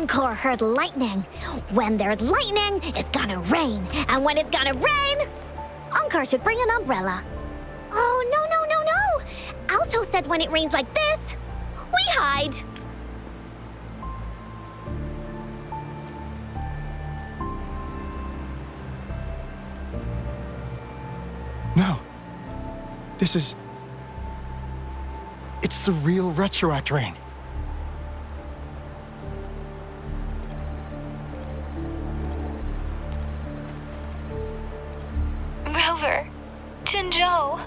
Encore heard lightning. When there's lightning, it's gonna rain. And when it's gonna rain, Encore should bring an umbrella. Oh, no, no, no, no! Alto said when it rains like this, we hide. No. This is... It's the real Retroact rain. Rover, Jinzhou.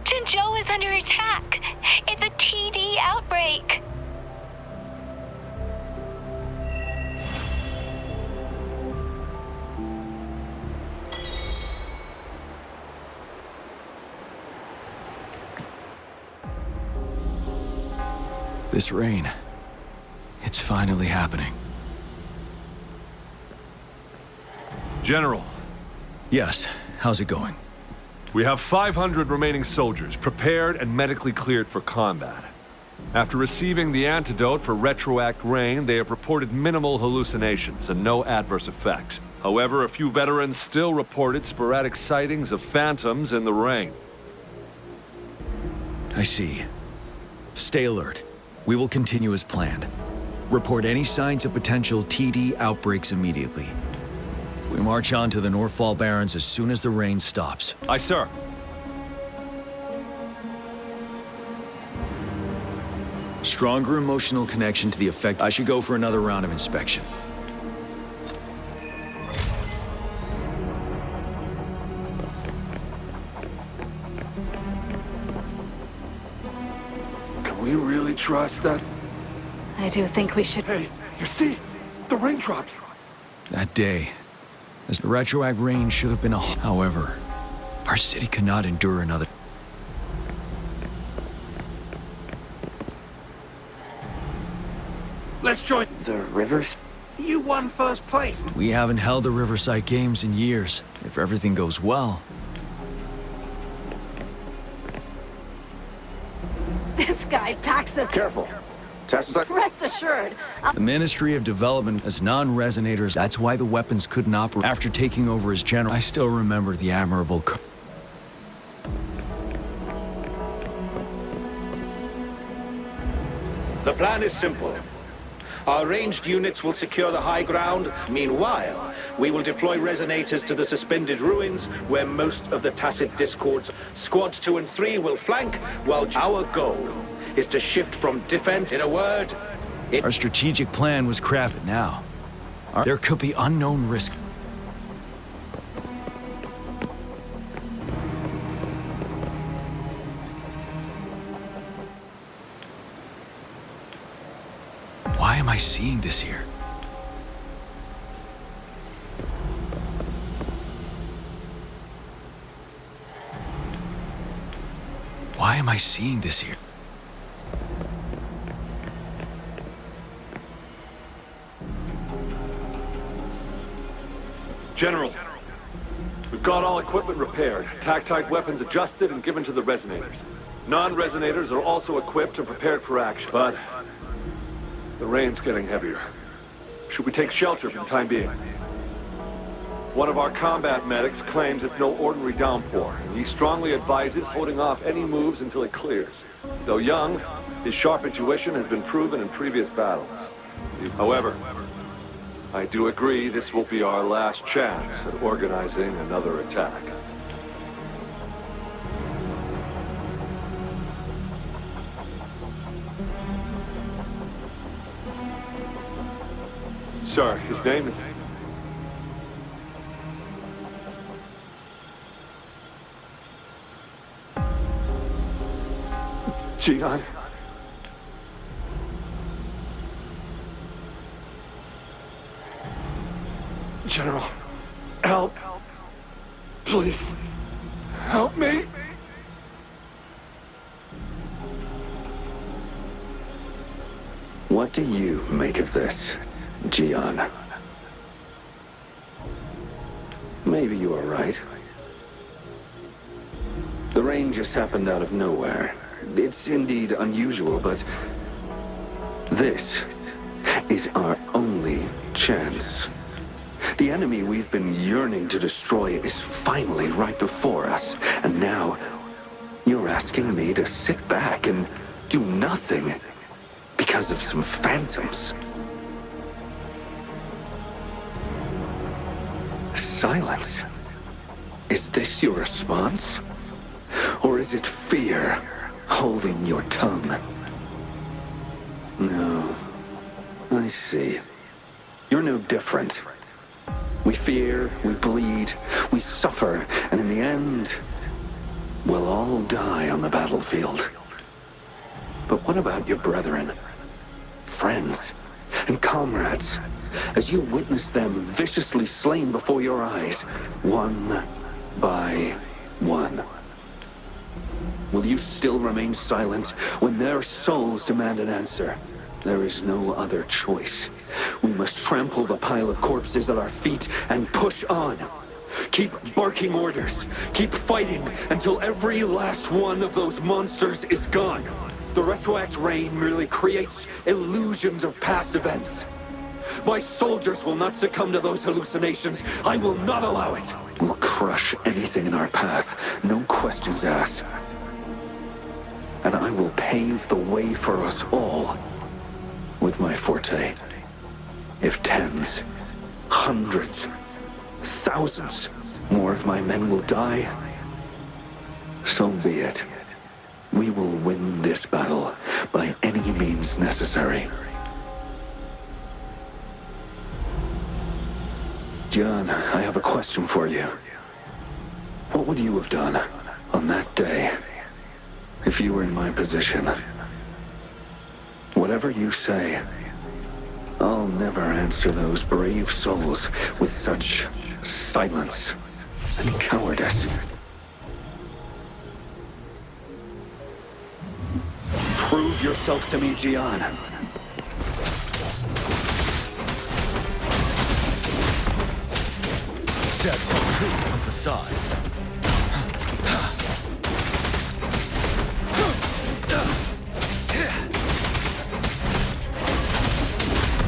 Jinzhou is under attack. It's a TD outbreak. This rain, it's finally happening. General, Yes, how's it going? we have 500 remaining soldiers prepared and medically cleared for combat. After receiving the antidote for Retroact rain, they have reported minimal hallucinations and no adverse effects. However, a few veterans still reported sporadic sightings of phantoms in the rain. I see. Stay alert. We will continue as planned. Report any signs of potential TD outbreaks immediately. We march on to the Northfall Barrens as soon as the rain stops. Aye, sir. Stronger emotional connection to the effect. I should go for another round of inspection. Can we really trust that? I do think we should... Hey, you see? The raindrops. That day, as the Retroact rain should have been a... However, our city cannot endure another... Let's join the rivers. You won first place. We haven't held the Riverside Games in years. If everything goes well... This guy packs us. Careful. Rest assured. The Ministry of Development as non-resonators. That's why the weapons couldn't operate. After taking over as general, I still remember the admirable... The plan is simple. Our ranged units will secure the high ground. Meanwhile, we will deploy resonators to the suspended ruins, where most of the tacit discords. Squads 2 and 3 will flank, while our goal is to shift from defense. In a word, Our strategic plan was crafted now. There could be unknown risk. Why am I seeing this here? Why am I seeing this here? General, we've got all equipment repaired, tactite weapons adjusted and given to the resonators. Non-resonators are also equipped and prepared for action. But the rain's getting heavier. Should we take shelter for the time being? One of our combat medics claims it's no ordinary downpour, and he strongly advises holding off any moves until it clears. Though young, his sharp intuition has been proven in previous battles. However, I do agree this will be our last chance at organizing another attack. Sir, his name is... Jian. General, help. Please, help me. what do you make of this, Jian? Maybe you are right. The rain just happened out of nowhere. It's indeed unusual, but this is our only chance. The enemy we've been yearning to destroy is finally right before us, and now you're asking me to sit back and do nothing because of some phantoms. Silence. Is this your response? Or is it fear holding your tongue? No. I see. You're no different. We fear, we bleed, we suffer, and in the end, we'll all die on the battlefield. But what about your brethren, friends, and comrades, as you witness them viciously slain before your eyes, one by one? Will you still remain silent when their souls demand an answer? There is no other choice. We must trample the pile of corpses at our feet and push on. Keep barking orders. Keep fighting until every last one of those monsters is gone. The retroact rain merely creates illusions of past events. My soldiers will not succumb to those hallucinations. I will not allow it. We'll crush anything in our path, no questions asked. And I will pave the way for us all with my forte. If tens, hundreds, thousands more of my men will die, so be it. We will win this battle by any means necessary. John, I have a question for you. What would you have done on that day if you were in my position? Whatever you say, I'll never answer those brave souls with such silence and cowardice. Prove yourself to me, Gian. Set to truth on facade.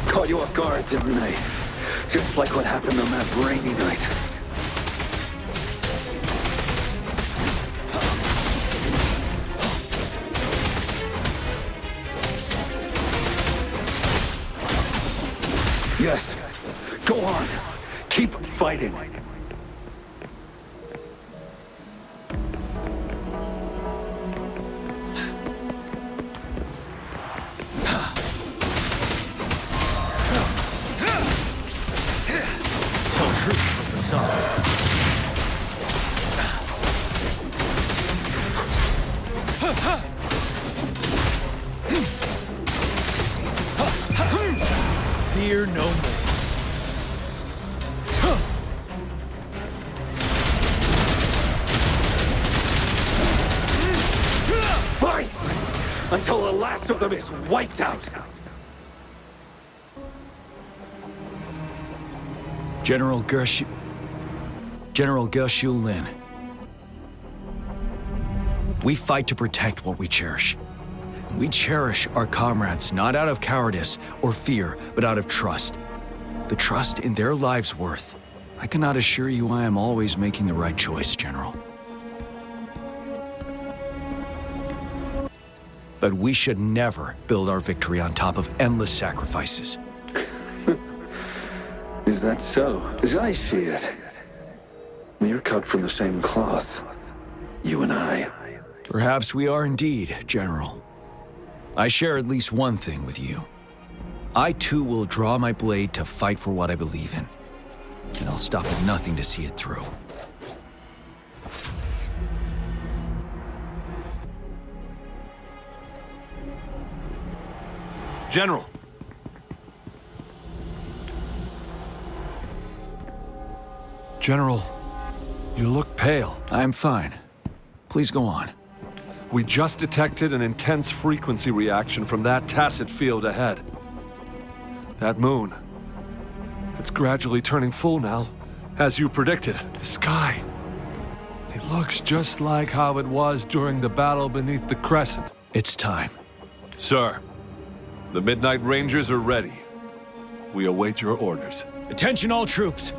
Caught you off guard, didn't I? Just like what happened on that rainy night. Yes. Go on. Keep fighting. Fear no more. Fight! Until the last of them is wiped out! General Gershu Lin. We fight to protect what we cherish. We cherish our comrades not out of cowardice or fear, but out of trust. The trust in their lives' worth. I cannot assure you I am always making the right choice, General. But we should never build our victory on top of endless sacrifices. Is that so? As I see it, we're cut from the same cloth, you and I. Perhaps we are indeed, General. I share at least one thing with you. I too will draw my blade to fight for what I believe in. And I'll stop at nothing to see it through. General! General, you look pale. I'm fine. Please go on. We just detected an intense frequency reaction from that tacit field ahead. That moon. It's gradually turning full now, as you predicted. The sky. It looks just like how it was during the battle beneath the crescent. It's time. Sir, the Midnight Rangers are ready. We await your orders. Attention all troops.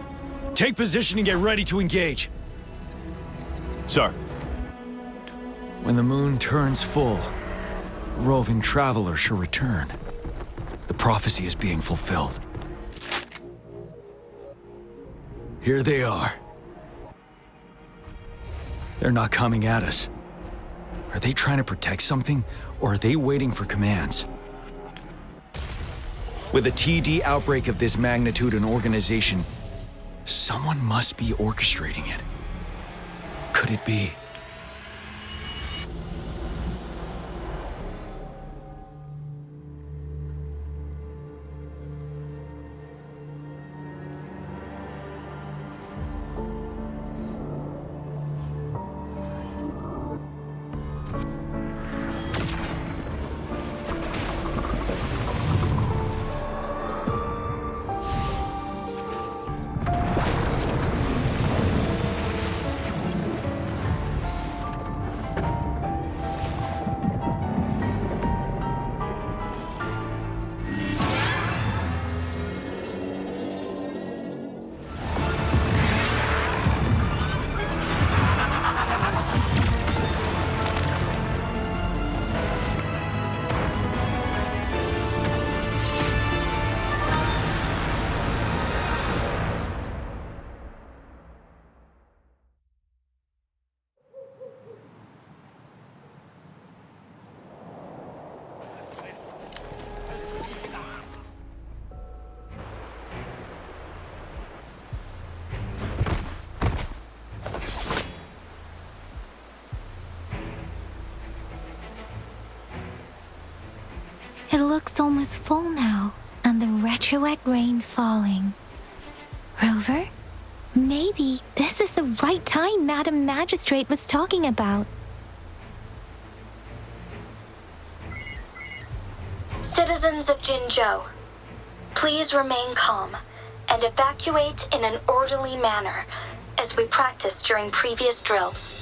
Take position and get ready to engage. Sir. When the moon turns full, roving travelers shall return. The prophecy is being fulfilled. Here they are. They're not coming at us. Are they trying to protect something, or are they waiting for commands? With a TD outbreak of this magnitude and organization, someone must be orchestrating it. Could it be? It looks almost full now, and the retroact rain falling. Rover? Maybe this is the right time Madam Magistrate was talking about. Citizens of Jinzhou, please remain calm and evacuate in an orderly manner as we practiced during previous drills.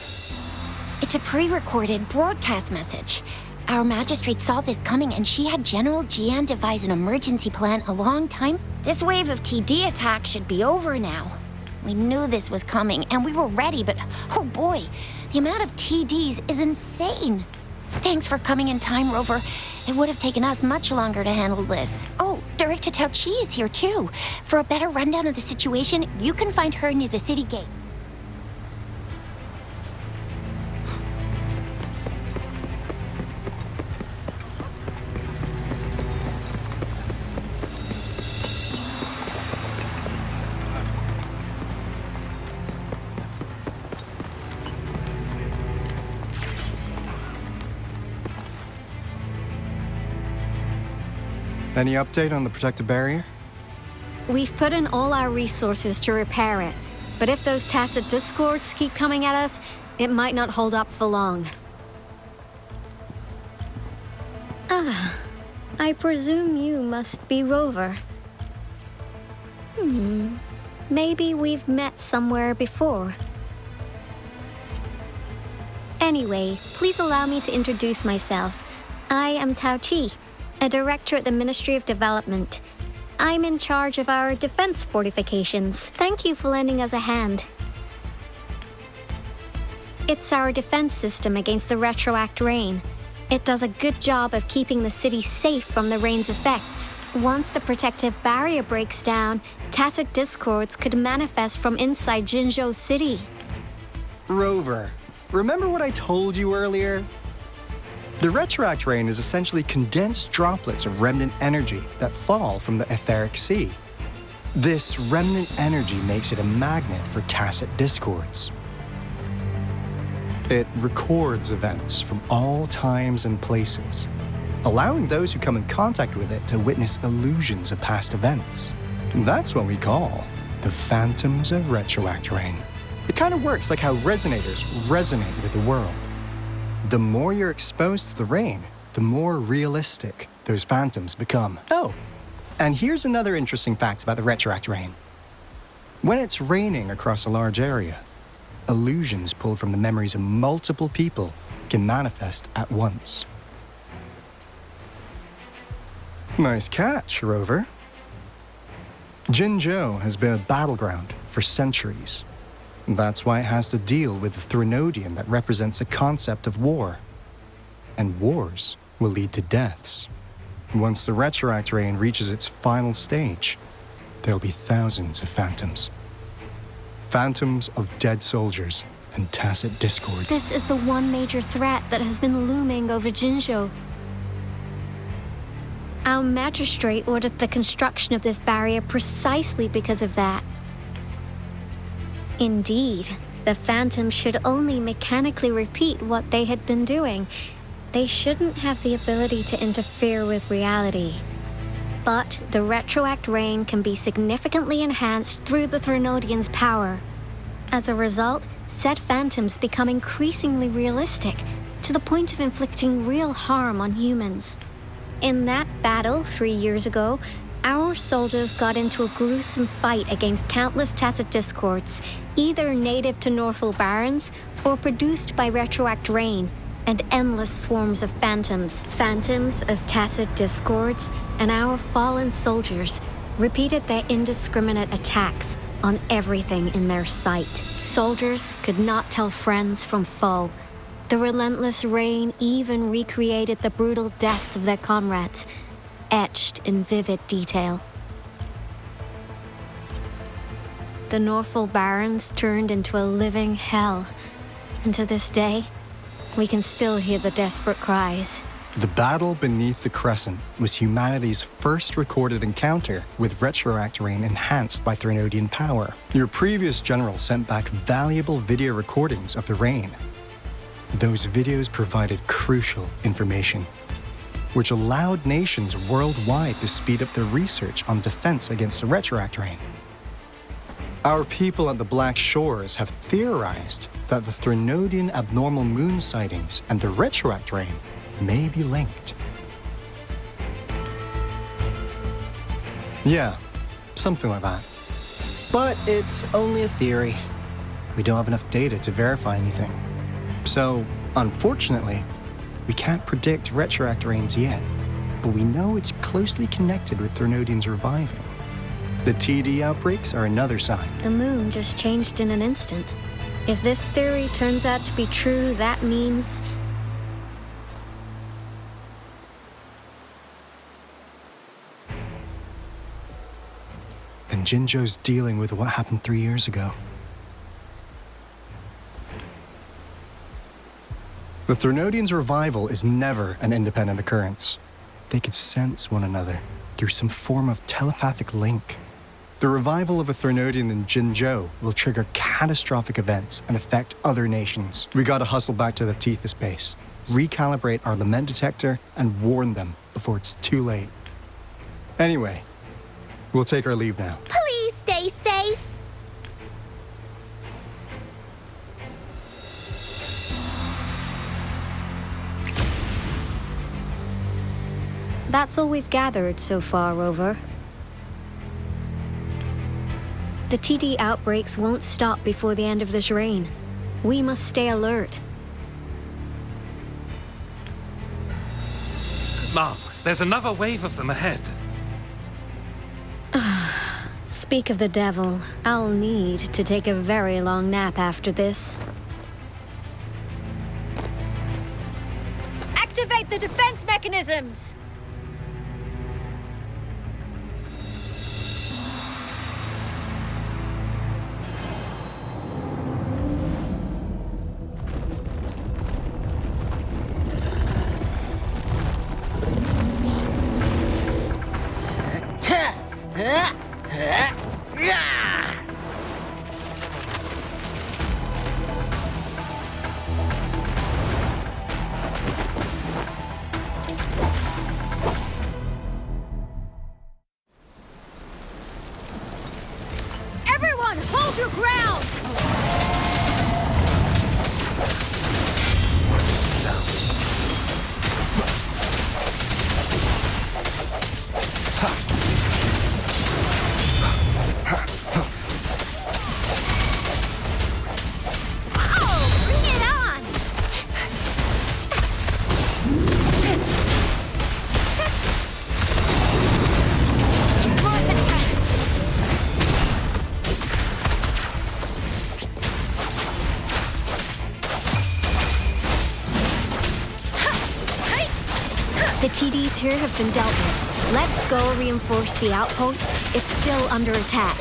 It's a pre-recorded broadcast message. Our magistrate saw this coming and she had General Jian devise an emergency plan a long time. This wave of TD attacks should be over now. We knew this was coming and we were ready, but oh boy, the amount of TDs is insane. Thanks for coming in time, Rover. It would have taken us much longer to handle this. Oh, Director Tao Chi is here too. For a better rundown of the situation, you can find her near the city gate. Any update on the protective barrier? We've put in all our resources to repair it, but if those tacit discords keep coming at us, it might not hold up for long. I presume you must be Rover. Maybe we've met somewhere before. Anyway, please allow me to introduce myself. I am Tao Chi, a director at the Ministry of Development. I'm in charge of our defense fortifications. Thank you for lending us a hand. It's our defense system against the retroact rain. It does a good job of keeping the city safe from the rain's effects. Once the protective barrier breaks down, tacit discords could manifest from inside Jinzhou City. Rover, remember what I told you earlier? The retroact rain is essentially condensed droplets of remnant energy that fall from the etheric sea. This remnant energy makes it a magnet for tacit discords. It records events from all times and places, allowing those who come in contact with it to witness illusions of past events. And that's what we call the phantoms of retroact rain. It kind of works like how resonators resonate with the world. The more you're exposed to the rain, the more realistic those phantoms become. Oh, and here's another interesting fact about the retroact rain. When it's raining across a large area, illusions pulled from the memories of multiple people can manifest at once. Nice catch, Rover. Jinzhou has been a battleground for centuries. That's why it has to deal with the Threnodian that represents the concept of war. And wars will lead to deaths. Once the Retroact Rain reaches its final stage, there'll be thousands of phantoms. Phantoms of dead soldiers and tacit discord. This is the one major threat that has been looming over Jinzhou. Our magistrate ordered the construction of this barrier precisely because of that. Indeed, the phantoms should only mechanically repeat what they had been doing. They shouldn't have the ability to interfere with reality. But the Retroact Rain can be significantly enhanced through the Threnodian's power. As a result, said phantoms become increasingly realistic, to the point of inflicting real harm on humans. In that battle 3 years ago, our soldiers got into a gruesome fight against countless tacit discords, either native to Northwall Barrens or produced by Retroact Rain, and endless swarms of phantoms. Phantoms of tacit discords, and our fallen soldiers repeated their indiscriminate attacks on everything in their sight. Soldiers could not tell friends from foe. The relentless rain even recreated the brutal deaths of their comrades, etched in vivid detail. The Northwall Barrens turned into a living hell, and to this day, we can still hear the desperate cries. The battle beneath the Crescent was humanity's first recorded encounter with Retroact Rain enhanced by Threnodian power. Your previous general sent back valuable video recordings of the rain. Those videos provided crucial information, which allowed nations worldwide to speed up their research on defense against the Retroact Rain. Our people at the Black Shores have theorized that the Threnodian abnormal moon sightings and the Retroact Rain may be linked. Yeah, something like that. But it's only a theory. We don't have enough data to verify anything. So, unfortunately, we can't predict Retroact Rains yet, but we know it's closely connected with Threnodians reviving. The TD outbreaks are another sign. The moon just changed in an instant. If this theory turns out to be true, that means... then Jinzhou's dealing with what happened 3 years ago. The Threnodians' revival is never an independent occurrence. They could sense one another through some form of telepathic link. The revival of a Threnodian in Jinzhou will trigger catastrophic events and affect other nations. We gotta hustle back to the Tethys base, recalibrate our lament detector, and warn them before it's too late. Anyway, we'll take our leave now. Please stay safe. That's all we've gathered so far, Rover. The TD outbreaks won't stop before the end of this reign. We must stay alert. Mom, there's another wave of them ahead. Speak of the devil, I'll need to take a very long nap after this. Activate the defense mechanisms! The TDs here have been dealt with. Let's go reinforce the outpost. It's still under attack.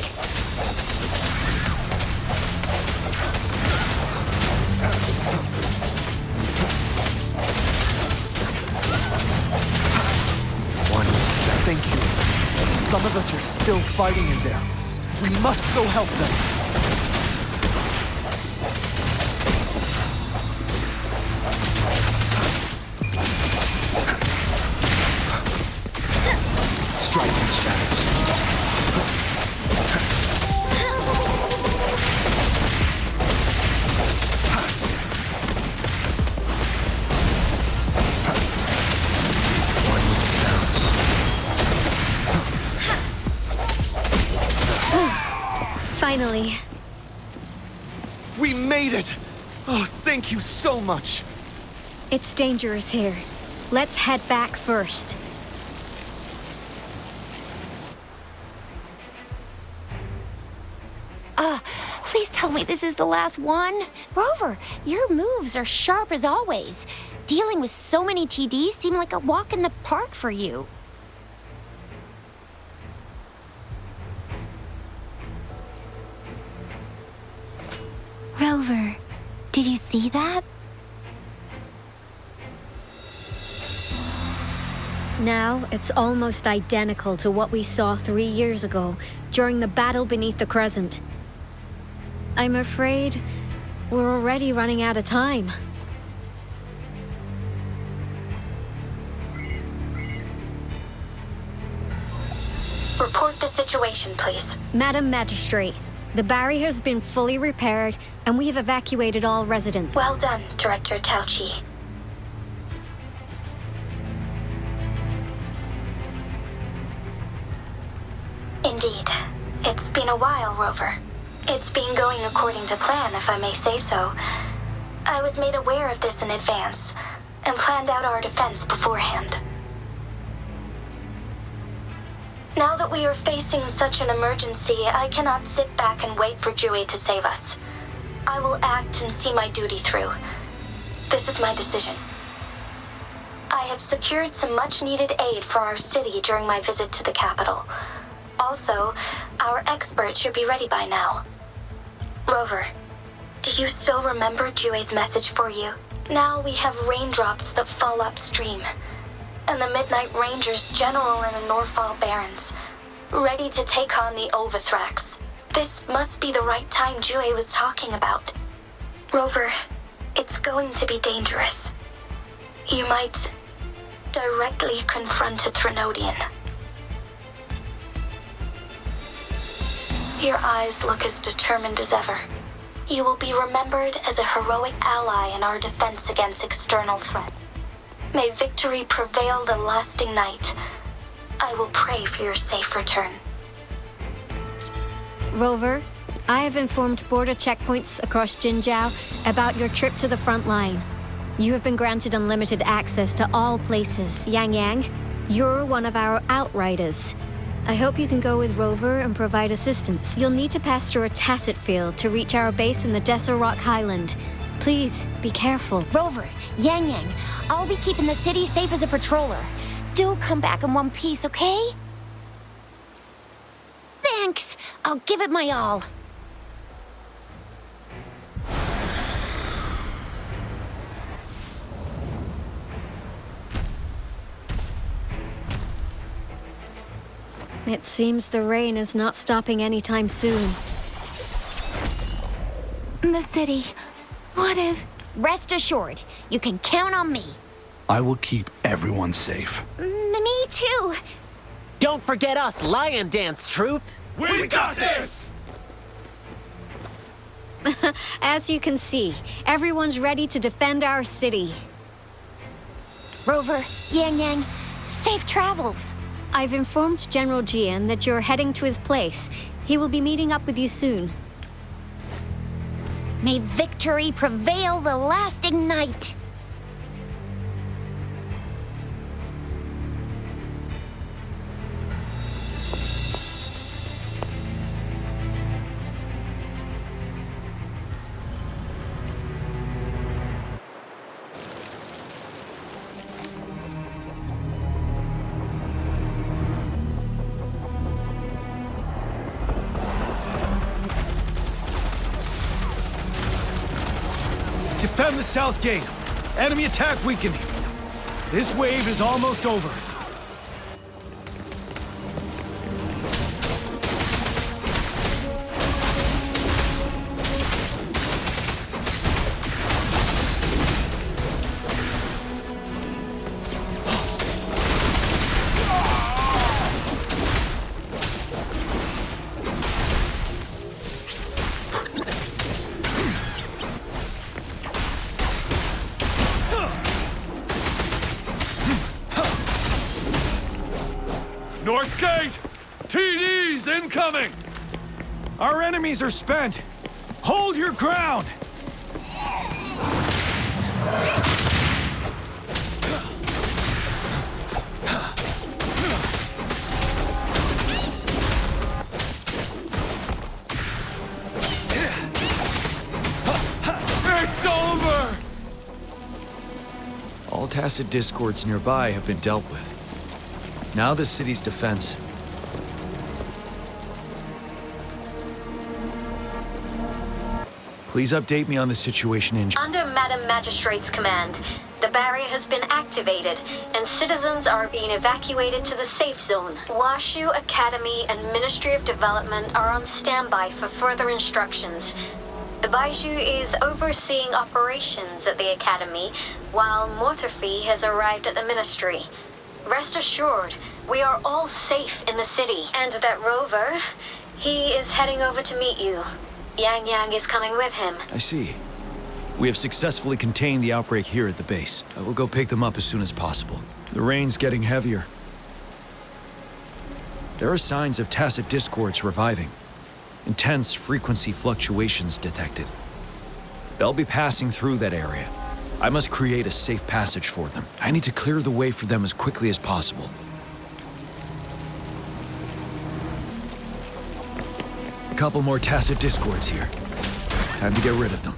Thank you. Some of us are still fighting in there. We must go help them. Strike in the shadows. One with the sounds. Finally. We made it! Oh, thank you so much! It's dangerous here. Let's head back first. Please tell me this is the last one. Rover, your moves are sharp as always. Dealing with so many TDs seemed like a walk in the park for you. Rover, did you see that? Now, it's almost identical to what we saw 3 years ago, during the battle beneath the Crescent. I'm afraid we're already running out of time. Report the situation, please. Madam Magistrate, the barrier has been fully repaired, and we have evacuated all residents. Well done, Director Tauchi. Indeed. It's been a while, Rover. It's been going according to plan, if I may say so. I was made aware of this in advance, and planned out our defense beforehand. Now that we are facing such an emergency, I cannot sit back and wait for Jui to save us. I will act and see my duty through. This is my decision. I have secured some much-needed aid for our city during my visit to the capital. Also, our expert should be ready by now. Rover, do you still remember Jue's message for you? Now we have raindrops that fall upstream, and the Midnight Rangers general in the Norfall Barrens, ready to take on the Overthrax. This must be the right time Jue was talking about. Rover, it's going to be dangerous. You might directly confront a Trinodian. Your eyes look as determined as ever. You will be remembered as a heroic ally in our defense against external threat. May victory prevail the lasting night. I will pray for your safe return. Rover, I have informed border checkpoints across Jinjiao about your trip to the front line. You have been granted unlimited access to all places. Yang Yang, you're one of our outriders. I hope you can go with Rover and provide assistance. You'll need to pass through a tacit field to reach our base in the Desert Rock Highland. Please, be careful. Rover, Yang Yang, I'll be keeping the city safe as a patroller. Do come back in one piece, okay? Thanks! I'll give it my all. It seems the rain is not stopping anytime soon. The city. What if... Rest assured, you can count on me. I will keep everyone safe. Me too. Don't forget us, Lion Dance Troupe! We got this! As you can see, everyone's ready to defend our city. Rover, Yang Yang, safe travels. I've informed General Jian that you're heading to his place. He will be meeting up with you soon. May victory prevail the lasting night. Defend the south gate. Enemy attack weakening. This wave is almost over. North Gate! TDs incoming! Our enemies are spent. Hold your ground! It's over! All tacit discords nearby have been dealt with. Now the city's defense. Please update me on the situation in... Under Madam Magistrate's command, the barrier has been activated, and citizens are being evacuated to the safe zone. Washu Academy and Ministry of Development are on standby for further instructions. Baiju is overseeing operations at the Academy, while Mortherfee has arrived at the Ministry. Rest assured, we are all safe in the city. And that Rover, he is heading over to meet you. Yang Yang is coming with him. I see. We have successfully contained the outbreak here at the base. I will go pick them up as soon as possible. The rain's getting heavier. There are signs of tacit discords reviving. Intense frequency fluctuations detected. They'll be passing through that area. I must create a safe passage for them. I need to clear the way for them as quickly as possible. A couple more tacit discords here. Time to get rid of them.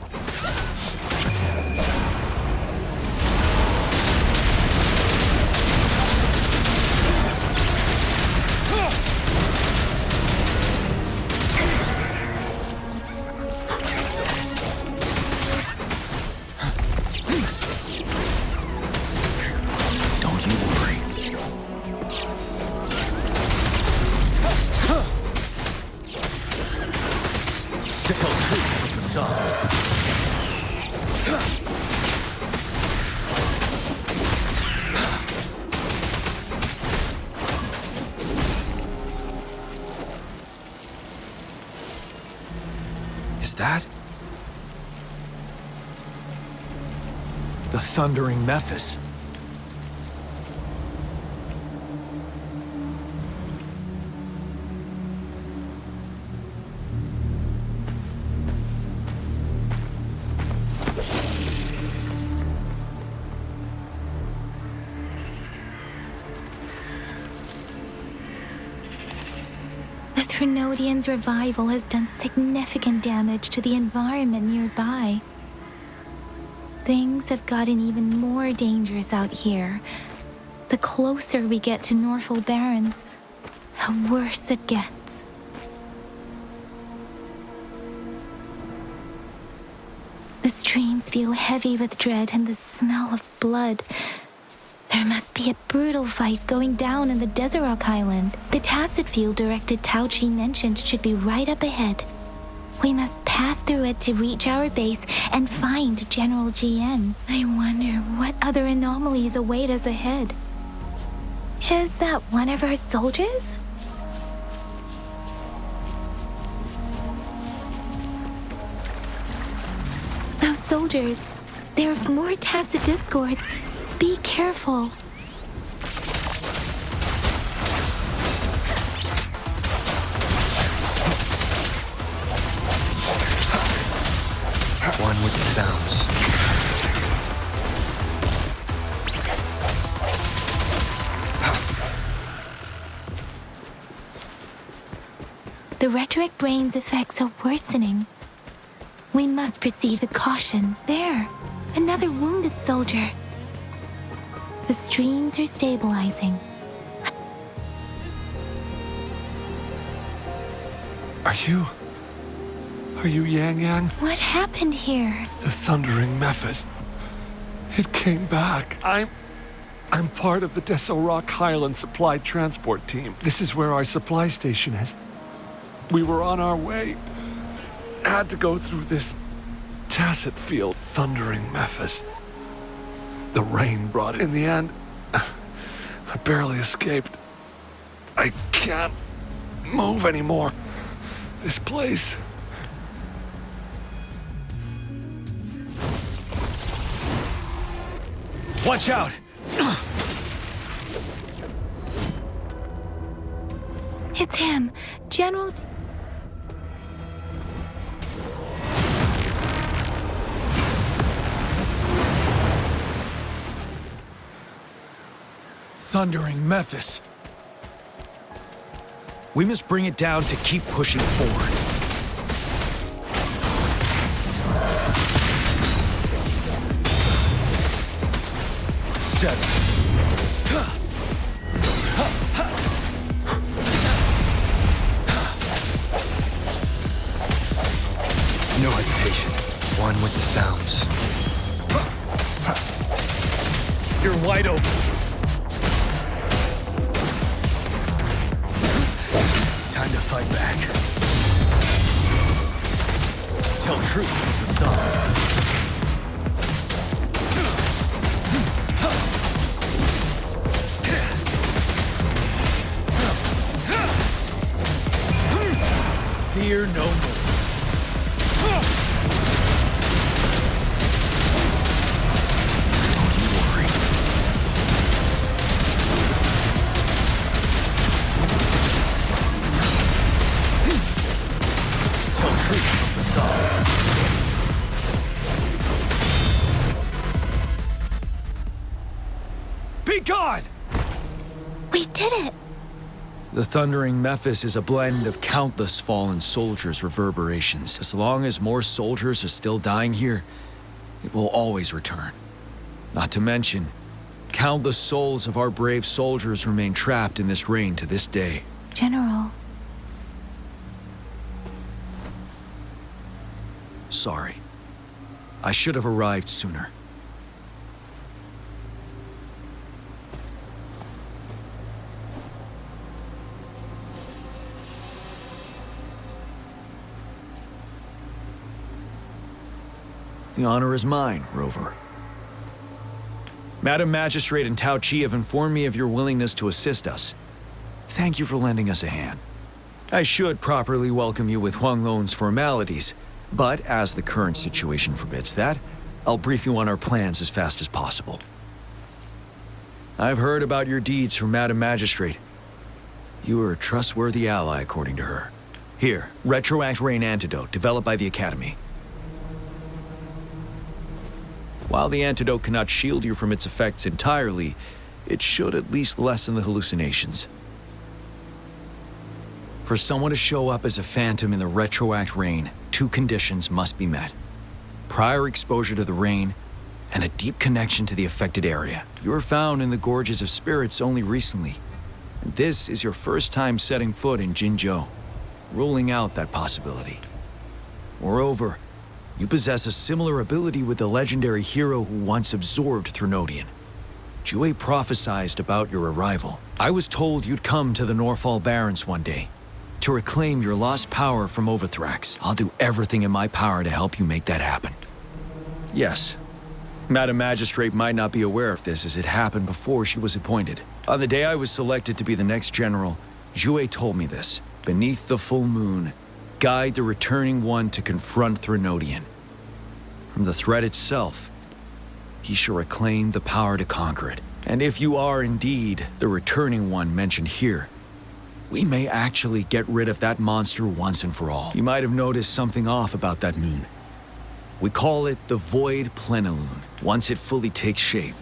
Is that the thundering Mephis? The Trinodian's revival has done significant damage to the environment nearby. Things have gotten even more dangerous out here. The closer we get to Norfolk Barrens, the worse it gets. The streams feel heavy with dread and the smell of blood. There must be a brutal fight going down in the Desert Island. The tacit field director Tao Chi mentioned should be right up ahead. We must pass through it to reach our base and find General GN. I wonder what other anomalies await us ahead. Is that one of our soldiers? Those soldiers, there are more tacit discords. Be careful. One with the sounds. The rhetoric brain's effects are worsening. We must proceed with caution. There, another wounded soldier. The streams are stabilizing. Are you Are you Yang Yang? What happened here? The Thundering Mephis. It came back. I'm part of the Desorock Highland Supply Transport Team. This is where our supply station is. We were on our way. Had to go through this tacit field. Thundering Mephis. The rain brought it. In the end, I barely escaped. I can't move anymore. This place... Watch out! It's him, General... Thundering Mephis. We must bring it down to keep pushing forward. No hesitation. One with the sounds. You're wide open. Time to fight back. Tell truth with the song. Fear no more. Don't you worry. Tell truth of the song. Be gone! We did it! The Thundering Mephis is a blend of countless fallen soldiers' reverberations. As long as more soldiers are still dying here, it will always return. Not to mention, countless souls of our brave soldiers remain trapped in this rain to this day. General. Sorry. I should have arrived sooner. The honor is mine, Rover. Madam Magistrate and Tao Chi have informed me of your willingness to assist us. Thank you for lending us a hand. I should properly welcome you with Huang Lon's formalities, but as the current situation forbids that, I'll brief you on our plans as fast as possible. I've heard about your deeds from Madam Magistrate. You are a trustworthy ally, according to her. Here, Retroact Rain Antidote, developed by the Academy. While the antidote cannot shield you from its effects entirely, it should at least lessen the hallucinations. For someone to show up as a phantom in the Retroact Rain, two conditions must be met. Prior exposure to the rain, and a deep connection to the affected area. You were found in the Gorges of Spirits only recently, and this is your first time setting foot in Jinzhou, ruling out that possibility. Moreover, you possess a similar ability with the legendary hero who once absorbed Threnodian. Jue prophesied about your arrival. I was told you'd come to the Norfall Barrens one day to reclaim your lost power from Overthrax. I'll do everything in my power to help you make that happen. Yes, Madam Magistrate might not be aware of this as it happened before she was appointed. On the day I was selected to be the next general, Jue told me this. Beneath the full moon, guide the returning one to confront Threnodian. From the threat itself, he shall reclaim the power to conquer it. And if you are indeed the returning one mentioned here, we may actually get rid of that monster once and for all. You might have noticed something off about that moon. We call it the Void Plenilune. Once it fully takes shape,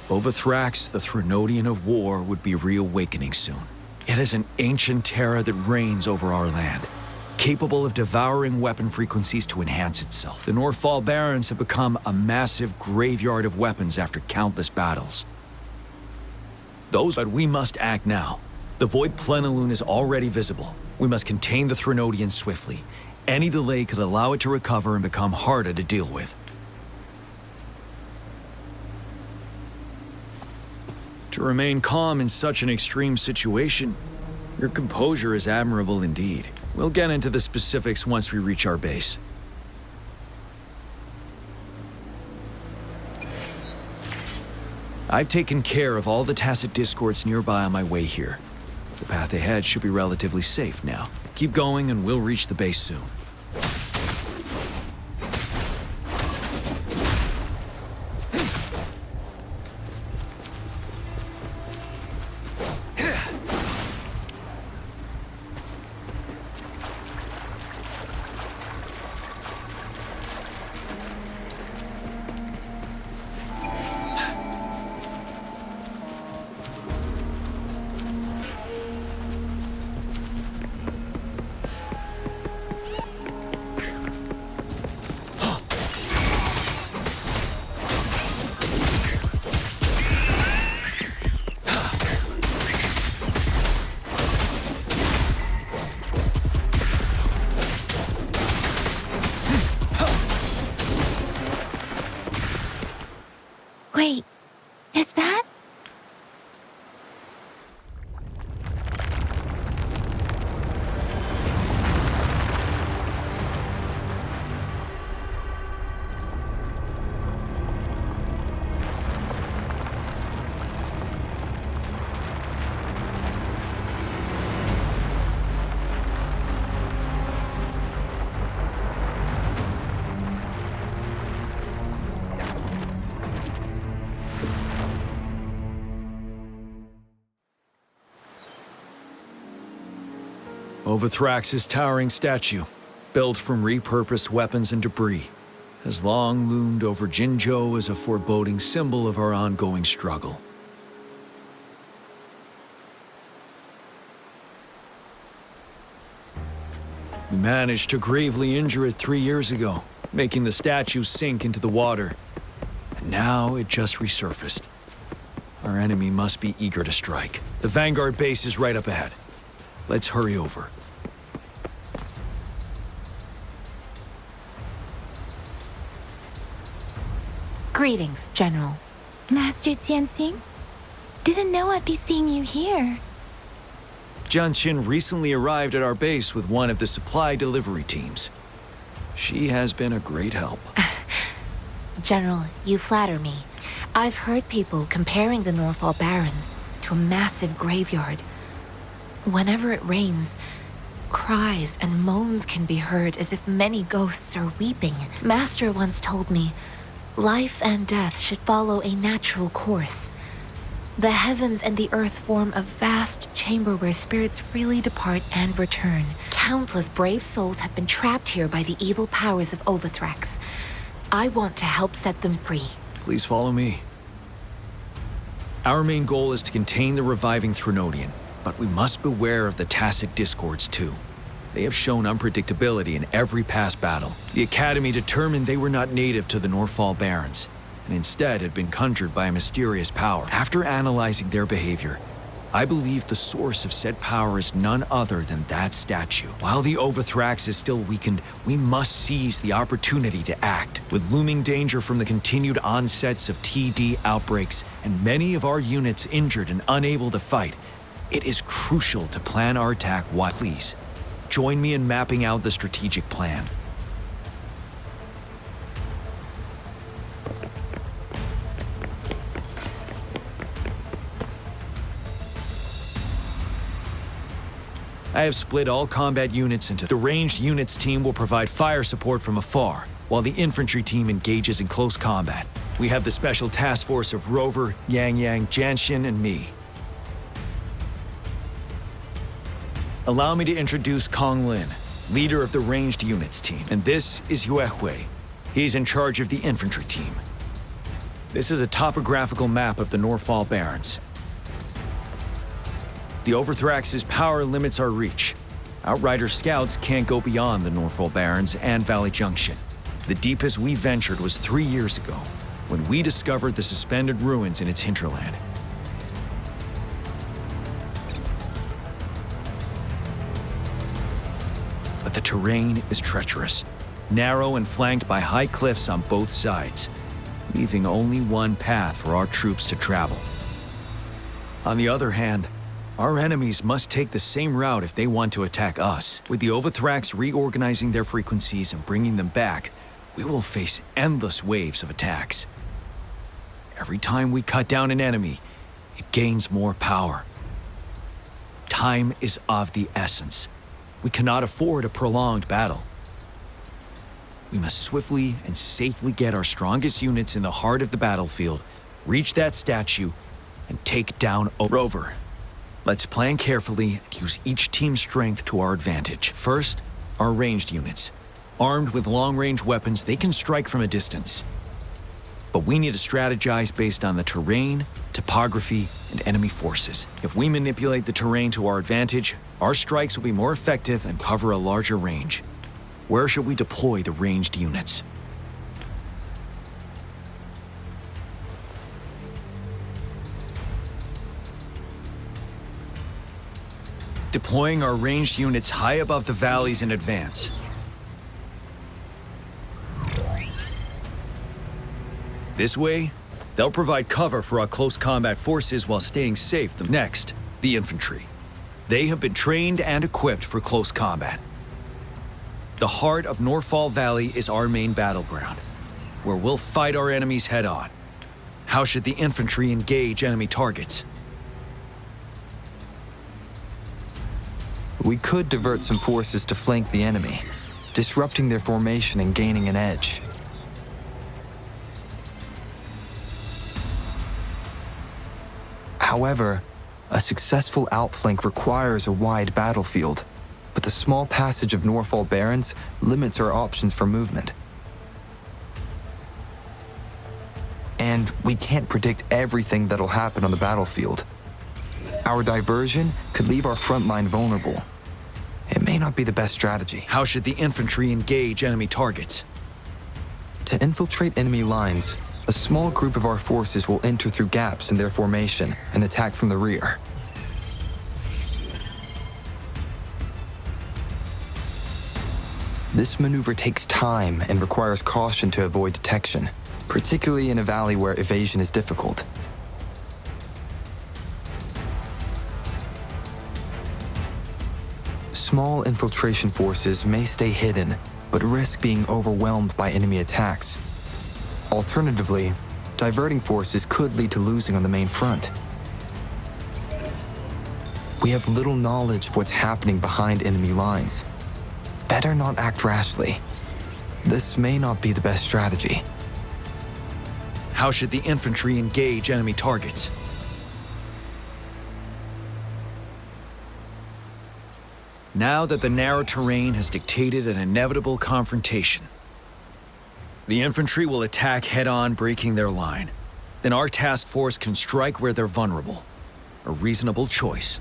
Overthrax, the Threnodian of War, would be reawakening soon. It is an ancient terror that reigns over our land, capable of devouring weapon frequencies to enhance itself. The Norfall Barrens have become a massive graveyard of weapons after countless battles. But we must act now. The Void Plenilune is already visible. We must contain the Threnodian swiftly, Any delay could allow it to recover and become harder to deal with. To remain calm in such an extreme situation, your composure is admirable indeed. We'll get into the specifics once we reach our base. I've taken care of all the tacit discords nearby on my way here. The path ahead should be relatively safe now. Keep going and we'll reach the base soon. Wait, is that? Overthrax's towering statue, built from repurposed weapons and debris, has long loomed over Jinzhou as a foreboding symbol of our ongoing struggle. We managed to gravely injure it 3 years ago, making the statue sink into the water. And now it just resurfaced. Our enemy must be eager to strike. The Vanguard base is right up ahead. Let's hurry over. Greetings, General. Master Jianxing? Didn't know I'd be seeing you here. Jianqin recently arrived at our base with one of the supply delivery teams. She has been a great help. General, you flatter me. I've heard people comparing the Norfall Barrens to a massive graveyard. Whenever it rains, cries and moans can be heard as if many ghosts are weeping. Master once told me, life and death should follow a natural course. The heavens and the earth form a vast chamber where spirits freely depart and return. Countless brave souls have been trapped here by the evil powers of Overthrax. I want to help set them free. Please follow me. Our main goal is to contain the reviving Threnodian, but we must beware of the tacit discords too. They have shown unpredictability in every past battle. The Academy determined they were not native to the Norfall Barrens, and instead had been conjured by a mysterious power. After analyzing their behavior, I believe the source of said power is none other than that statue. While the Overthrax is still weakened, we must seize the opportunity to act. With looming danger from the continued onsets of TD outbreaks and many of our units injured and unable to fight, it is crucial to plan our attack wisely. Please, join me in mapping out the strategic plan. I have split all combat units into the ranged units team will provide fire support from afar, while the infantry team engages in close combat. We have the special task force of Rover, Yang, Genshin, and me. Allow me to introduce Kong Lin, leader of the ranged units team. And this is Yue Hui. He's in charge of the infantry team. This is a topographical map of the Norfall Barrens. The Overthrax's power limits our reach. Outrider scouts can't go beyond the Norfall Barrens and Valley Junction. The deepest we ventured was 3 years ago, when we discovered the suspended ruins in its hinterland. But the terrain is treacherous, narrow and flanked by high cliffs on both sides, leaving only one path for our troops to travel. On the other hand, our enemies must take the same route if they want to attack us. With the Overthrax reorganizing their frequencies and bringing them back, we will face endless waves of attacks. Every time we cut down an enemy, it gains more power. Time is of the essence. We cannot afford a prolonged battle. We must swiftly and safely get our strongest units in the heart of the battlefield, reach that statue, and take down Rover. Let's plan carefully and use each team's strength to our advantage. First, our ranged units. Armed with long-range weapons, they can strike from a distance. But we need to strategize based on the terrain, topography, and enemy forces. If we manipulate the terrain to our advantage, our strikes will be more effective and cover a larger range. Where should we deploy the ranged units? Deploying our ranged units high above the valleys in advance. This way, they'll provide cover for our close combat forces while staying safe. Next, the infantry. They have been trained and equipped for close combat. The heart of Northfall Valley is our main battleground, where we'll fight our enemies head-on. How should the infantry engage enemy targets? We could divert some forces to flank the enemy, disrupting their formation and gaining an edge. However, a successful outflank requires a wide battlefield, but the small passage of Northfall Barrens limits our options for movement. And we can't predict everything that'll happen on the battlefield. Our diversion could leave our front line vulnerable. It may not be the best strategy. How should the infantry engage enemy targets? To infiltrate enemy lines, a small group of our forces will enter through gaps in their formation and attack from the rear. This maneuver takes time and requires caution to avoid detection, particularly in a valley where evasion is difficult. Small infiltration forces may stay hidden, but risk being overwhelmed by enemy attacks. Alternatively, diverting forces could lead to losing on the main front. We have little knowledge of what's happening behind enemy lines. Better not act rashly. This may not be the best strategy. How should the infantry engage enemy targets? Now that the narrow terrain has dictated an inevitable confrontation, the infantry will attack head-on, breaking their line. Then our task force can strike where they're vulnerable. A reasonable choice.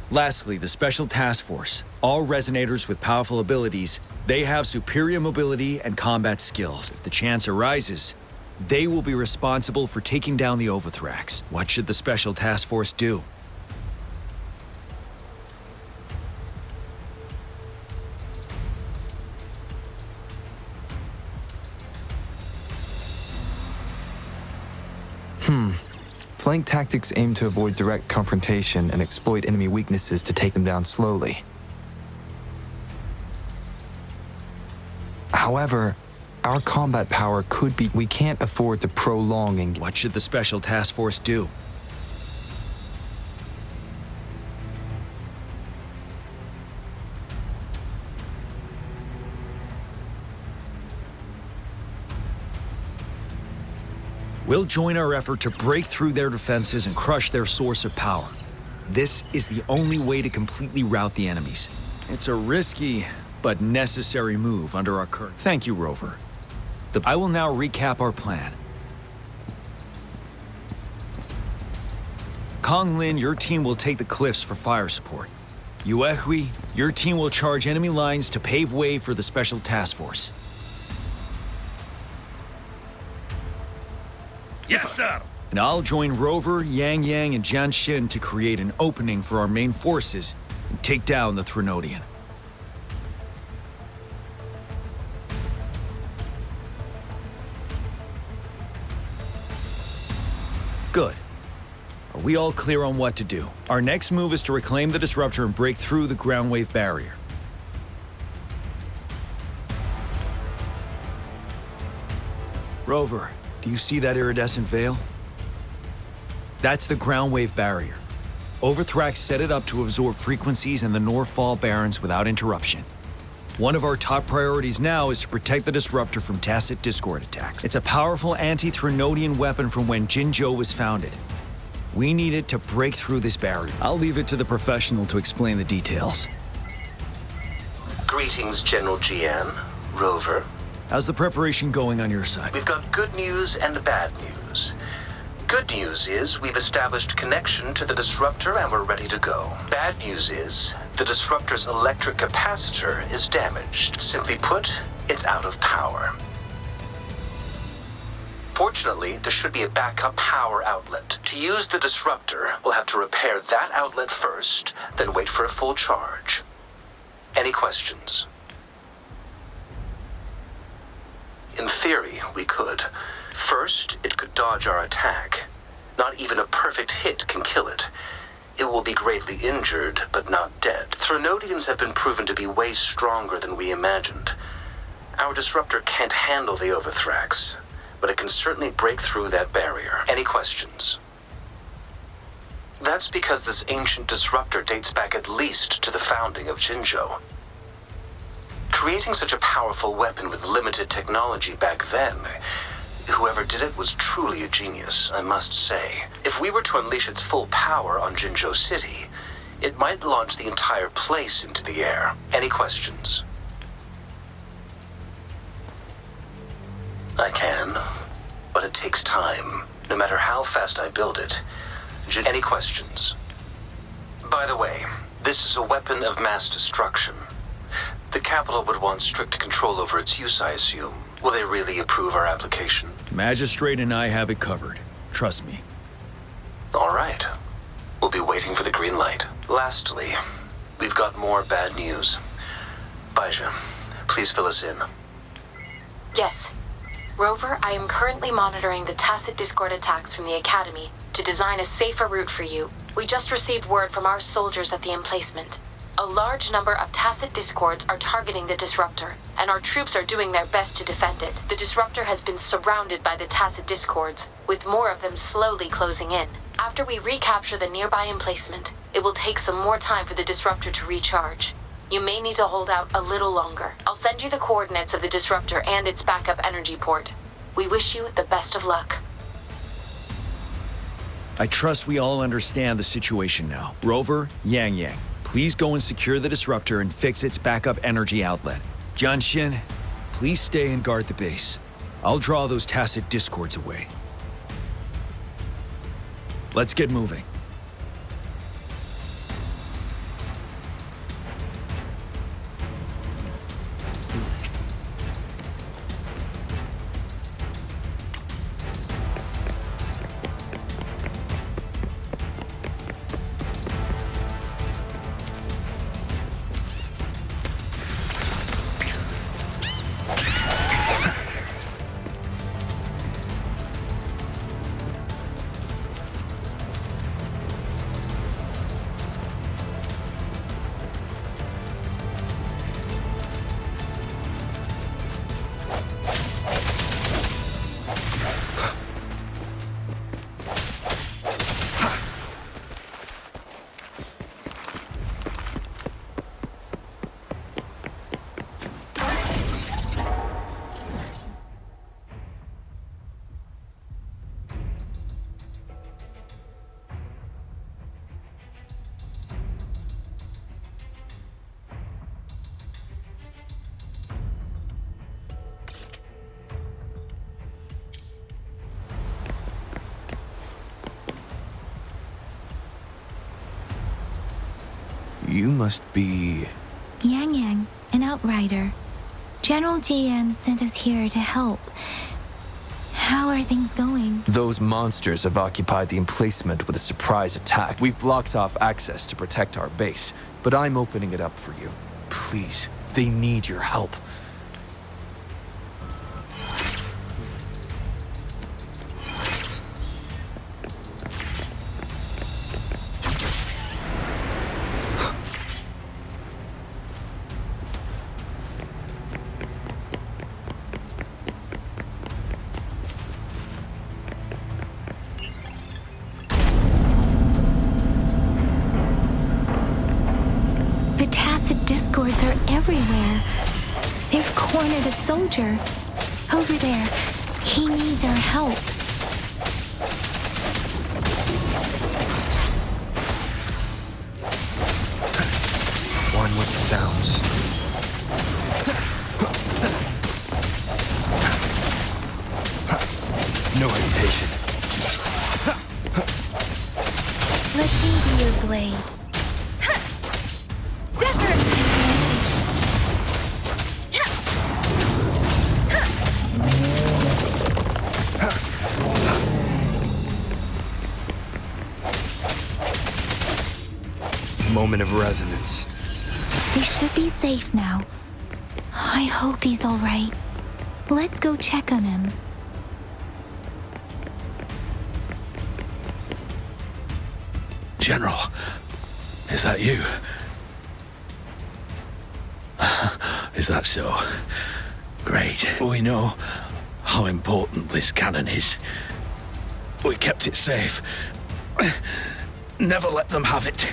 Lastly, the Special Task Force. All Resonators with powerful abilities, they have superior mobility and combat skills. If the chance arises, they will be responsible for taking down the Overthrax. What should the Special Task Force do? Flank tactics aim to avoid direct confrontation and exploit enemy weaknesses to take them down slowly. However, our combat power could be... We can't afford to prolong engagement. What should the Special Task Force do? We'll join our effort to break through their defenses and crush their source of power. This is the only way to completely rout the enemies. It's a risky but necessary move under our current... Thank you, Rover. I will now recap our plan. Konglin, your team will take the cliffs for fire support. Yuehui, your team will charge enemy lines to pave way for the Special Task Force. Yes, sir. and I'll join Rover, Yang Yang, and Genshin to create an opening for our main forces and take down the Threnodian. Good. Are we all clear on what to do? Our next move is to reclaim the disruptor and break through the ground wave barrier. Rover, do you see that iridescent veil? That's the ground wave barrier. Overthrax set it up to absorb frequencies in the Northfall Barrens without interruption. One of our top priorities now is to protect the disruptor from tacit discord attacks. It's a powerful anti-Threnodian weapon from when Jinzhou was founded. We need it to break through this barrier. I'll leave it to the professional to explain the details. Greetings, General Jian. Rover. How's the preparation going on your side? We've got good news and bad news. Good news is we've established connection to the disruptor and we're ready to go. Bad news is the disruptor's electric capacitor is damaged. Simply put, it's out of power. Fortunately, there should be a backup power outlet. To use the disruptor, we'll have to repair that outlet first, then wait for a full charge. Any questions? In theory, we could. First, it could dodge our attack. Not even a perfect hit can kill it. It will be gravely injured, but not dead. Threnodians have been proven to be way stronger than we imagined. Our disruptor can't handle the Overthrax, but it can certainly break through that barrier. Any questions? That's because this ancient disruptor dates back at least to the founding of Jinzhou. Creating such a powerful weapon with limited technology back then, whoever did it was truly a genius, I must say. If we were to unleash its full power on Jinzhou City, it might launch the entire place into the air. Any questions? I can, but it takes time, no matter how fast I build it. Any questions? By the way, this is a weapon of mass destruction. The capital would want strict control over its use, I assume. Will they really approve our application? Magistrate and I have it covered. Trust me. All right. We'll be waiting for the green light. Lastly, we've got more bad news. Baizha, please fill us in. Yes. Rover, I am currently monitoring the tacit discord attacks from the Academy to design a safer route for you. We just received word from our soldiers at the emplacement. A large number of tacit discords are targeting the disruptor, and our troops are doing their best to defend it. The disruptor has been surrounded by the tacit discords, with more of them slowly closing in. After we recapture the nearby emplacement, it will take some more time for the disruptor to recharge. You may need to hold out a little longer. I'll send you the coordinates of the disruptor and its backup energy port. We wish you the best of luck. I trust we all understand the situation now. Rover, Yang Yang, please go and secure the disruptor and fix its backup energy outlet. Genshin, please stay and guard the base. I'll draw those tacit discords away. Let's get moving. You must be... Yang Yang, an outrider. General Jian sent us here to help. How are things going? Those monsters have occupied the emplacement with a surprise attack. We've blocked off access to protect our base, but I'm opening it up for you. Please, they need your help. Discords are everywhere. They've cornered a soldier. Over there. He needs our help. One with the sounds. No hesitation. Let me be your blade. Moment of resonance. They should be safe now. I hope he's all right. Let's go check on him. General, is that you? Is that so? Great. We know how important this cannon is. We kept it safe. Never let them have it.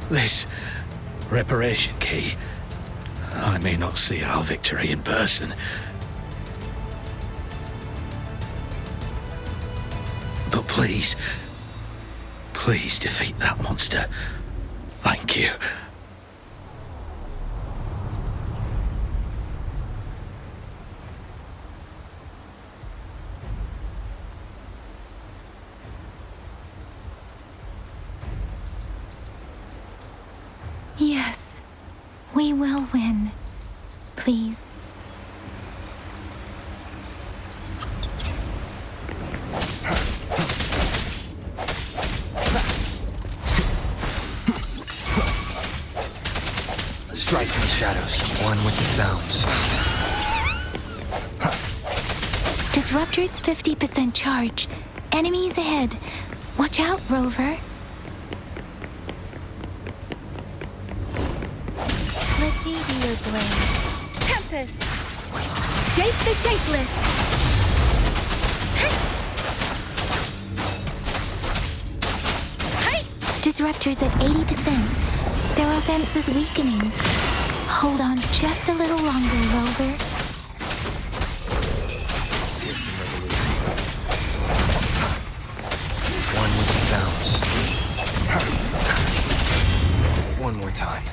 This reparation key, I may not see our victory in person, but please defeat that monster. Thank you. Yes, we will win. Please. Strike from the shadows. One with the sounds. Disruptor's 50% charge. Enemies ahead. Watch out, Rover. Let me be your blade. Tempest! Shape the shapeless! Disruptor's at 80%. Their offense is weakening. Hold on just a little longer, Rover. One with the sounds. One more time.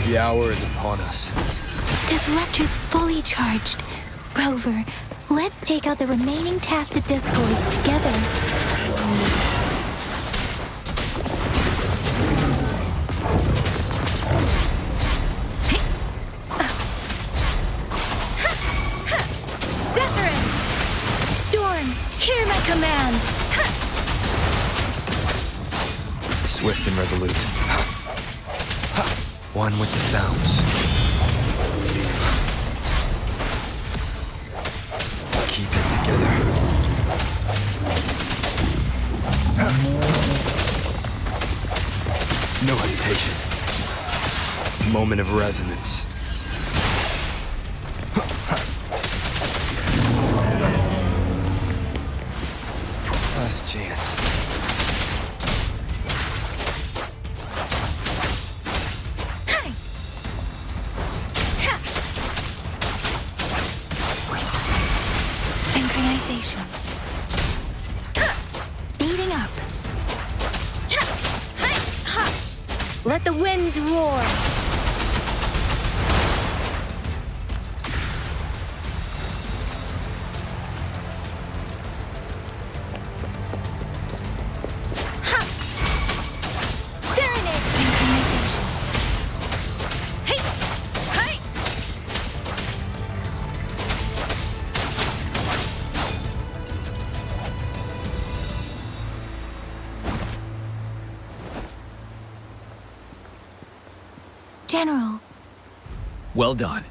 The hour is upon us. Disruptor's fully charged. Rover, let's take out the remaining tacit discords together. Hear my command! Swift and resolute. One with the sounds. Keep it together. No hesitation. Moment of resonance. Last chance. Synchronization. Speeding up. Let the winds roar! General. Well done.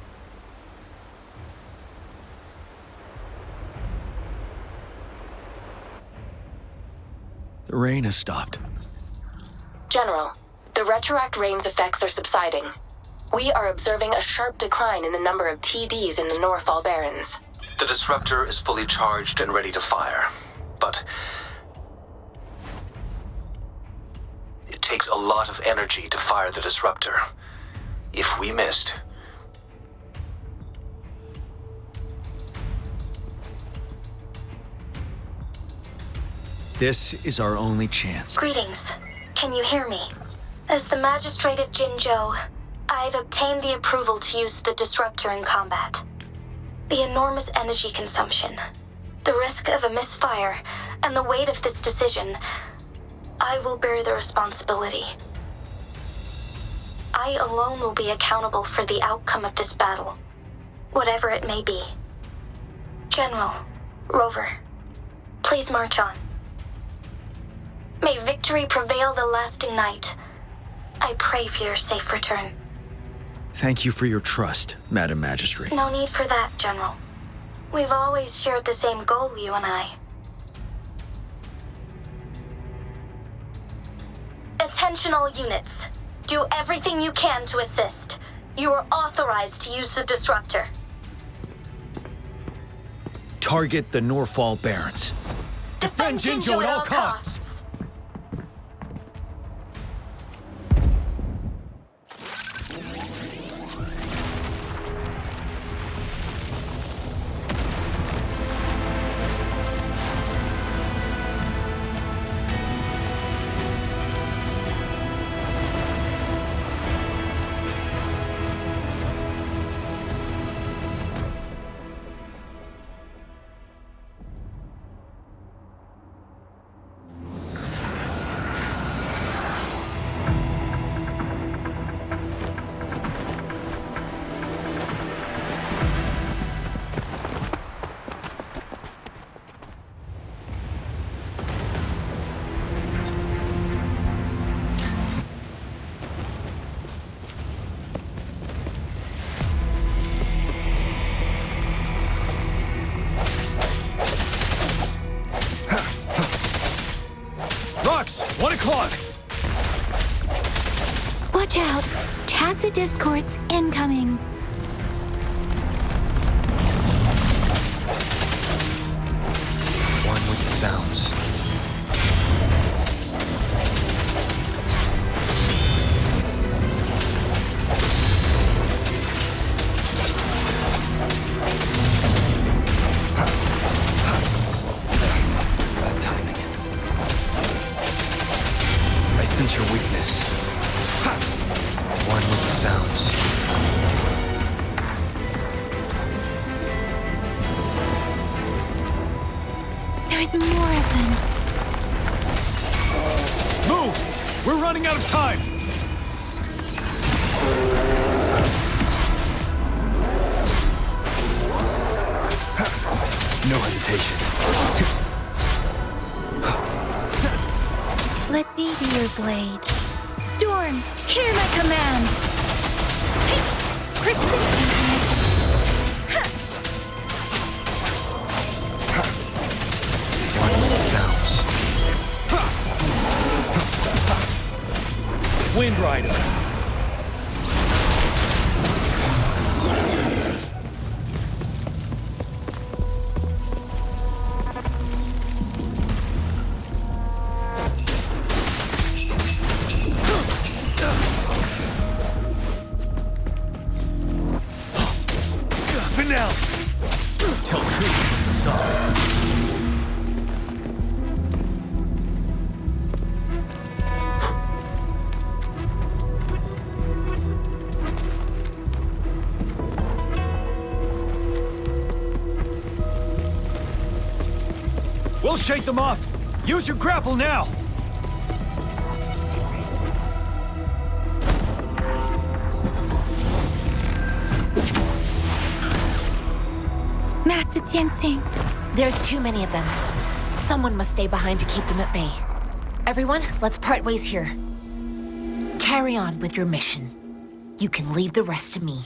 The rain has stopped. General, the retroact rain's effects are subsiding. We are observing a sharp decline in the number of TDs in the Norfall Barrens. The disruptor is fully charged and ready to fire. But it takes a lot of energy to fire the disruptor. If we missed... This is our only chance. Greetings. Can you hear me? As the Magistrate of Jinzhou, I've obtained the approval to use the disruptor in combat. The enormous energy consumption, the risk of a misfire, and the weight of this decision, I will bear the responsibility. I alone will be accountable for the outcome of this battle, whatever it may be. General, Rover, please march on. May victory prevail the lasting night. I pray for your safe return. Thank you for your trust, Madam Magistrate. No need for that, General. We've always shared the same goal, you and I. Attention all units. Do everything you can to assist. You are authorized to use the disruptor. Target the Norfall Barrens. Defend Jinzhou at all costs. Rocks, 1 o'clock. Watch out! Tacit discords incoming. One with the sounds. Bad timing. I sense your weakness. One with the sounds. There's more of them. Move! We're running out of time! No hesitation. Let me be your blade. Storm, hear my command! One with the sounds. Wind Rider. Finale. Tell truth from the side. We'll shake them off. Use your grapple now. Master Tianxing. There's too many of them. Someone must stay behind to keep them at bay. Everyone, let's part ways here. Carry on with your mission. You can leave the rest to me.